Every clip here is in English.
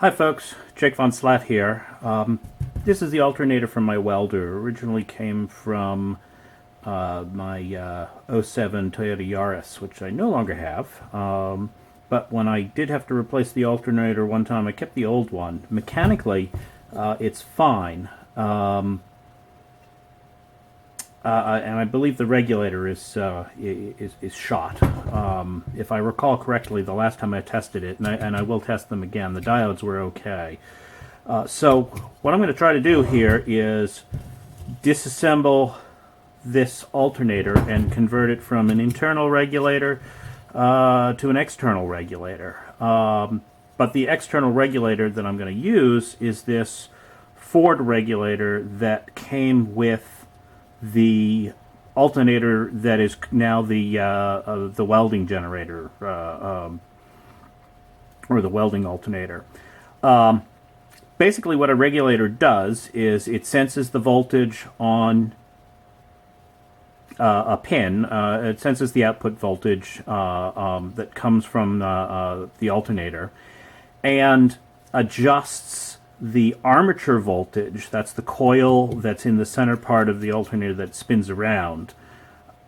Hi folks, Jake von Slatt here. This is the alternator from my welder. Originally came from my '07 Toyota Yaris, which I no longer have. But when I did have to replace the alternator one time, I kept the old one. Mechanically, it's fine. And I believe the regulator is shot. If I recall correctly, the last time I tested it, and I will test them again, the diodes were okay. So what I'm going to try to do here is disassemble this alternator and convert it from an internal regulator to an external regulator. But the external regulator that I'm going to use is this Ford regulator that came with the alternator that is now the welding generator or the welding alternator. Basically, what a regulator does is it senses the voltage on a pin. It senses the output voltage that comes from the alternator and adjusts the armature voltage. That's the coil that's in the center part of the alternator that spins around.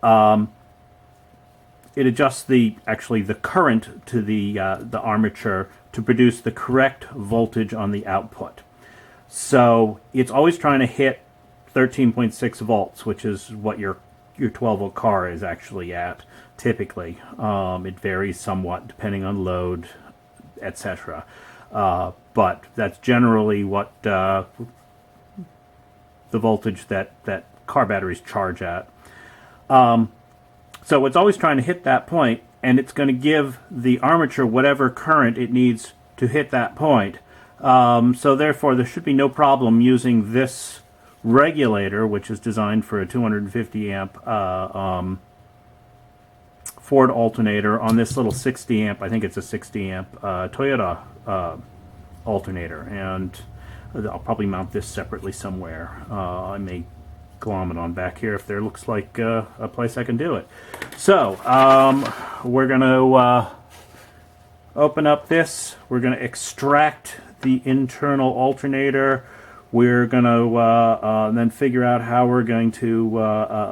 It adjusts the current to the armature to produce the correct voltage on the output. So it's always trying to hit 13.6 volts, which is what your 12-volt car is actually at typically. It varies somewhat depending on load, etc. But that's generally what the voltage that car batteries charge at. So it's always trying to hit that point, and it's going to give the armature whatever current it needs to hit that point. So therefore, there should be no problem using this regulator, which is designed for a 250 amp Ford alternator, on this little 60 amp, I think it's a 60 amp Toyota alternator. And I'll probably mount this separately somewhere. I may glom it on back here if there looks like a place I can do it. So we're going to open up this. We're going to extract the internal alternator. We're going to then figure out how we're going to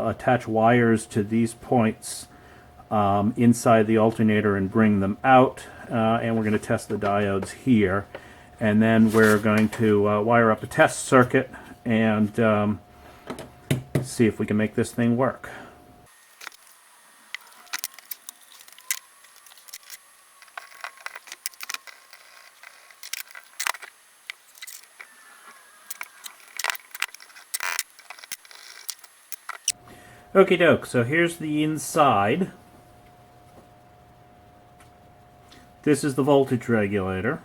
attach wires to these points inside the alternator and bring them out. And we're going to test the diodes here. And then we're going to wire up a test circuit and see if we can make this thing work. Okie doke, so here's the inside. This is the voltage regulator.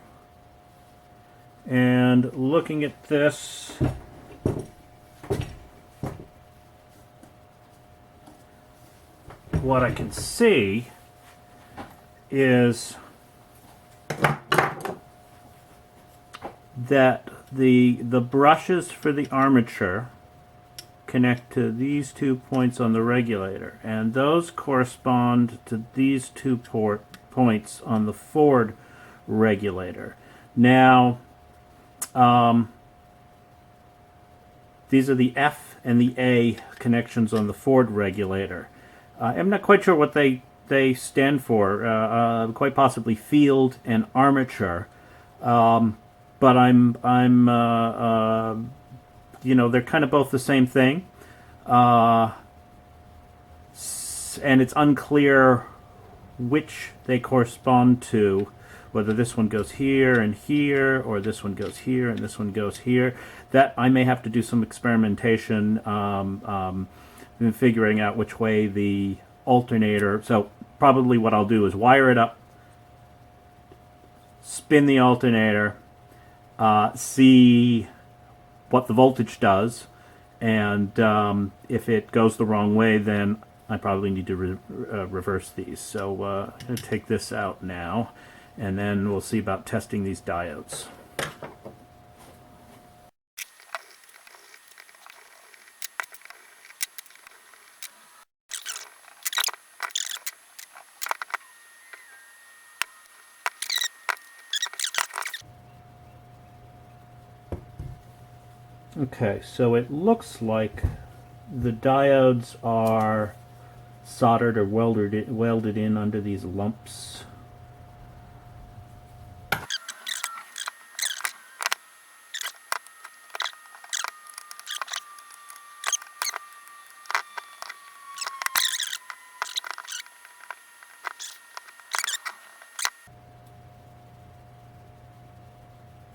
And looking at this, what I can see is that the brushes for the armature connect to these 2 points on the regulator, and those correspond to these 2 points on the Ford regulator. Now, these are the F and the A connections on the Ford regulator. I'm not quite sure what they stand for. Quite possibly field and armature, but I'm they're kind of both the same thing, and it's unclear which they correspond to. Whether this one goes here and here, or this one goes here and this one goes here. That I may have to do some experimentation in figuring out which way the alternator. So probably what I'll do is wire it up, spin the alternator, see what the voltage does, and if it goes the wrong way, then I probably need to reverse these. So I'm going to take this out now, and then we'll see about testing these diodes. Okay, so it looks like the diodes are soldered or welded in under these lumps.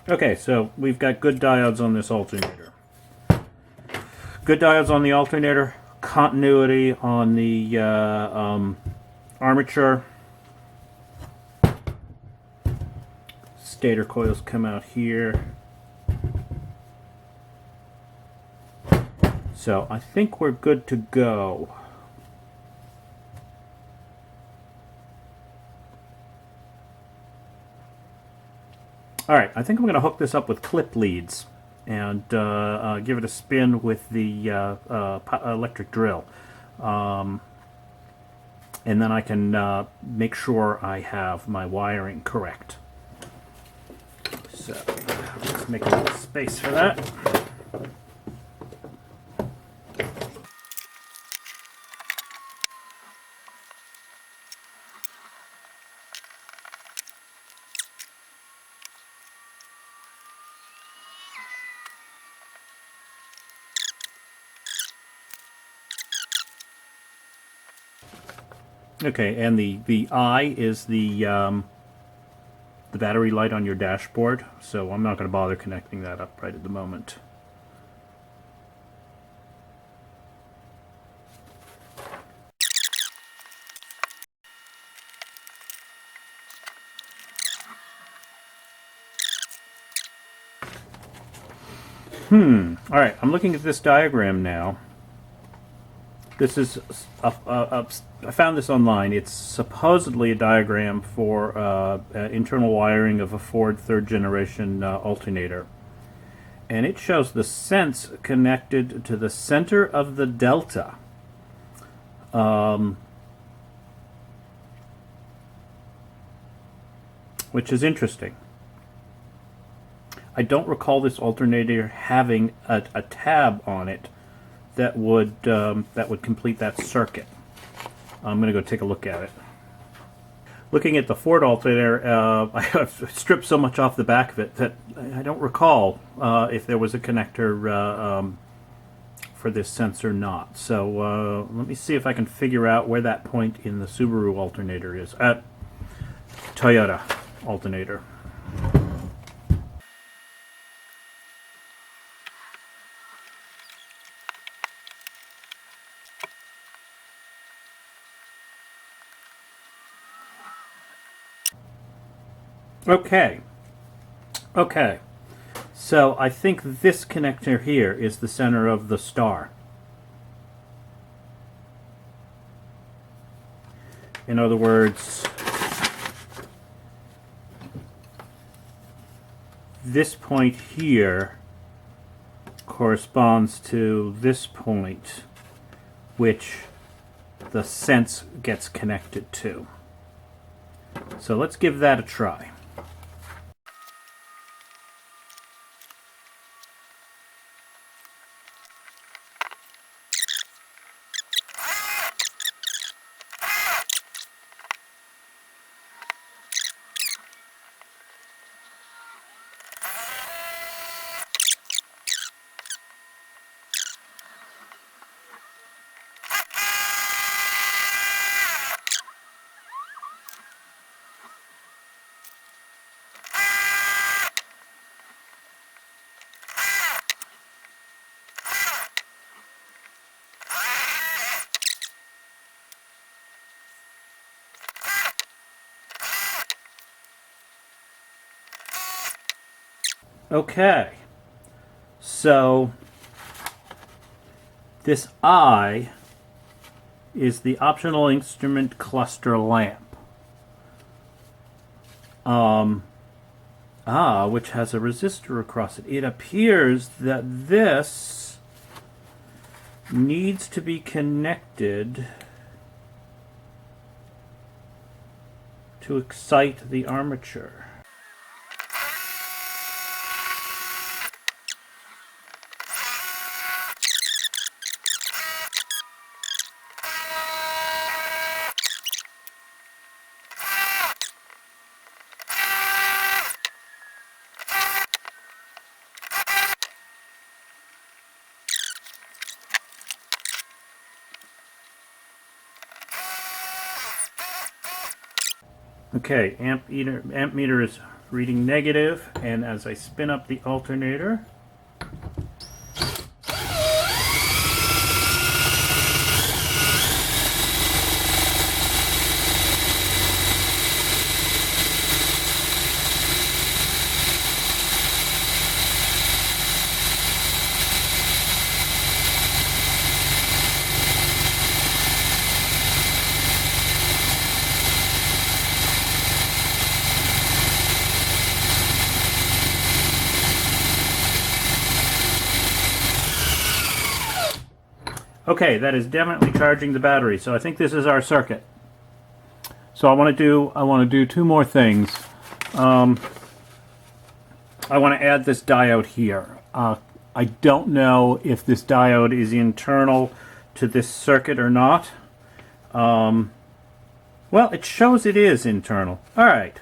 Okay, so we've got good diodes on this alternator. Good diodes on the alternator, continuity on the armature. Stator coils come out here. So I think we're good to go. All right, I think I'm going to hook this up with clip leads and give it a spin with the electric drill. And then I can make sure I have my wiring correct. So let's make a little space for that. Okay, and the eye is the battery light on your dashboard, so I'm not going to bother connecting that up right at the moment. All right, I'm looking at this diagram now. This is I found this online. It's supposedly a diagram for internal wiring of a Ford third generation alternator. And it shows the sense connected to the center of the delta. Which is interesting. I don't recall this alternator having a tab on it that would complete that circuit. I'm going to go take a look at it. Looking at the Ford alternator, I've stripped so much off the back of it that I don't recall if there was a connector for this sensor or not. So let me see if I can figure out where that point in the Subaru alternator is. Toyota alternator. Okay. So I think this connector here is the center of the star. In other words, this point here corresponds to this point, which the sense gets connected to. So let's give that a try. Okay, so this I is the optional instrument cluster lamp, which has a resistor across it. It appears that this needs to be connected to excite the armature. Okay, amp meter is reading negative, and as I spin up the alternator, okay, that is definitely charging the battery. So I think this is our circuit. So I want to do two more things. I want to add this diode here. I don't know if this diode is internal to this circuit or not. Well, it shows it is internal. All right.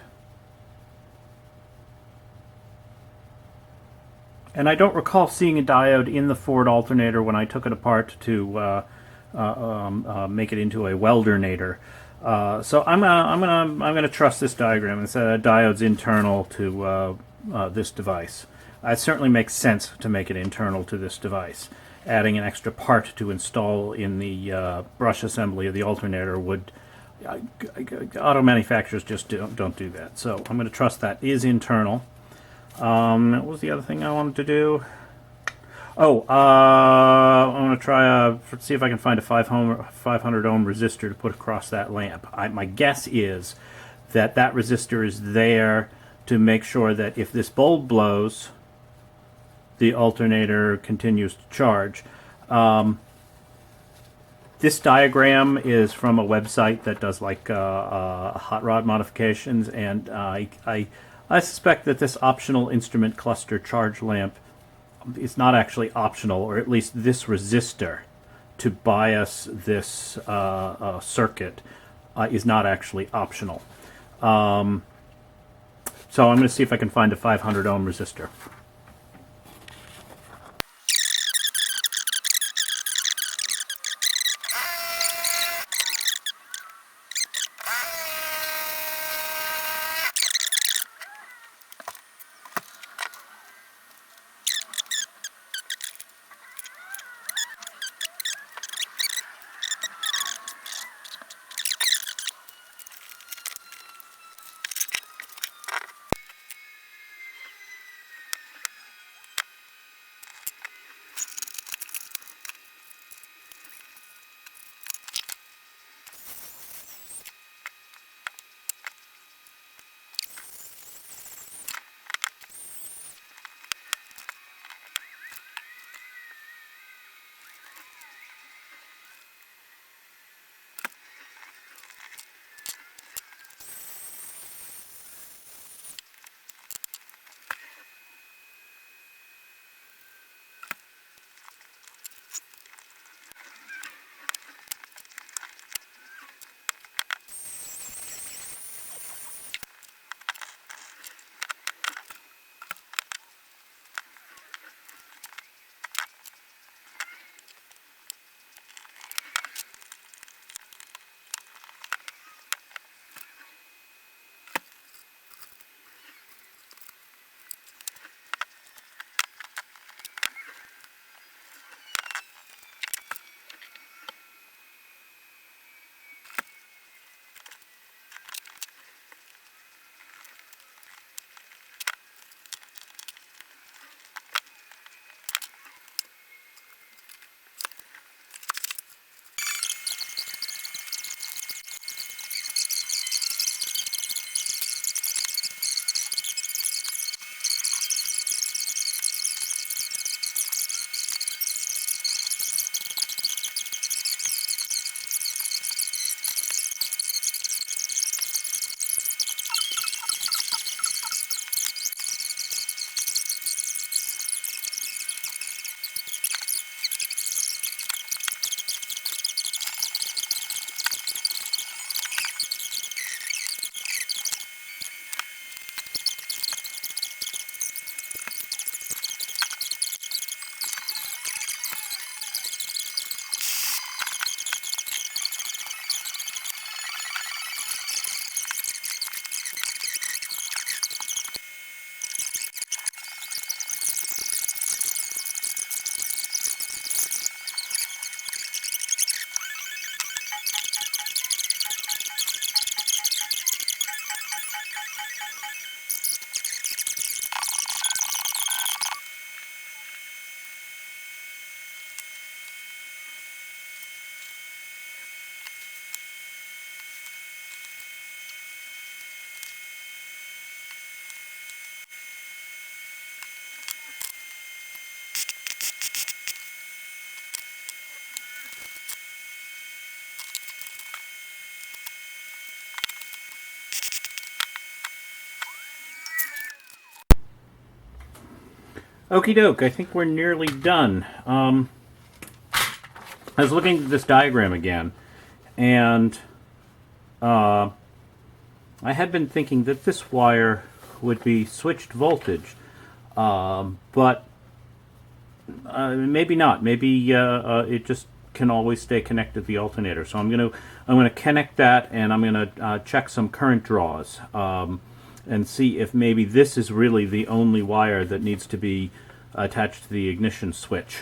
And I don't recall seeing a diode in the Ford alternator when I took it apart to make it into a weldernator. So I'm gonna trust this diagram and say that diode's internal to this device. It certainly makes sense to make it internal to this device. Adding an extra part to install in the brush assembly of the alternator would auto manufacturers just don't do that. So I'm going to trust that is internal. What was the other thing I wanted to do? Oh, I want to try see if I can find a 500 ohm resistor to put across that lamp. My guess is that that resistor is there to make sure that if this bulb blows, the alternator continues to charge. This diagram is from a website that does like hot rod modifications, and I suspect that this optional instrument cluster charge lamp is not actually optional, or at least this resistor to bias this circuit is not actually optional. So I'm going to see if I can find a 500 ohm resistor. Okie doke, I think we're nearly done. I was looking at this diagram again, and I had been thinking that this wire would be switched voltage, but maybe not. Maybe it just can always stay connected to the alternator. So I'm gonna connect that, and I'm gonna check some current draws and see if maybe this is really the only wire that needs to be attached to the ignition switch.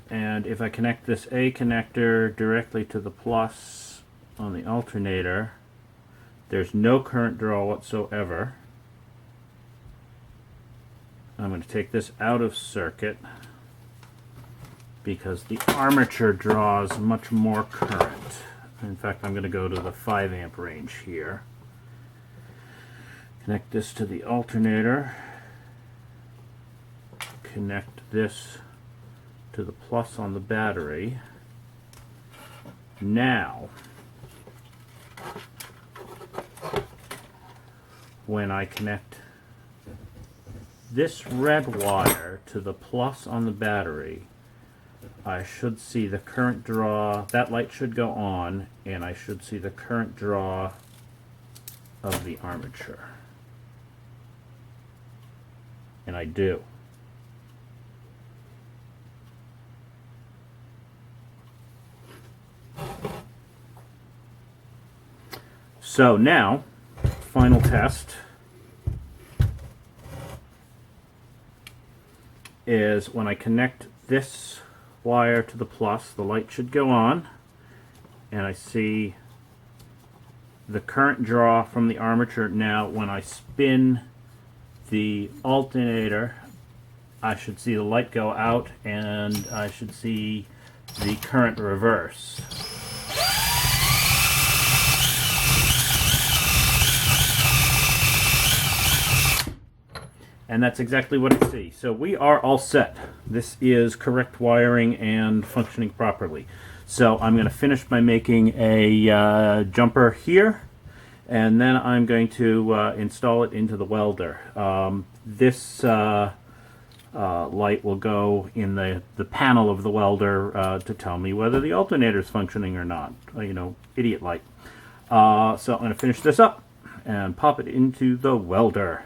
And if I connect this A connector directly to the plus on the alternator, there's no current draw whatsoever. I'm going to take this out of circuit because the armature draws much more current. In fact, I'm going to go to the 5 amp range here. Connect this to the alternator. Connect this to the plus on the battery. Now, when I connect this red wire to the plus on the battery, I should see the current draw. That light should go on, and I should see the current draw of the armature. And I do. So now, final test is when I connect this wire to the plus, the light should go on, and I see the current draw from the armature. Now when I spin the alternator, I should see the light go out, and I should see the current reverse. And that's exactly what I see. So we are all set. This is correct wiring and functioning properly. So I'm going to finish by making a jumper here, and then I'm going to install it into the welder. This light will go in the panel of the welder to tell me whether the alternator is functioning or not. You know, idiot light. So I'm going to finish this up and pop it into the welder.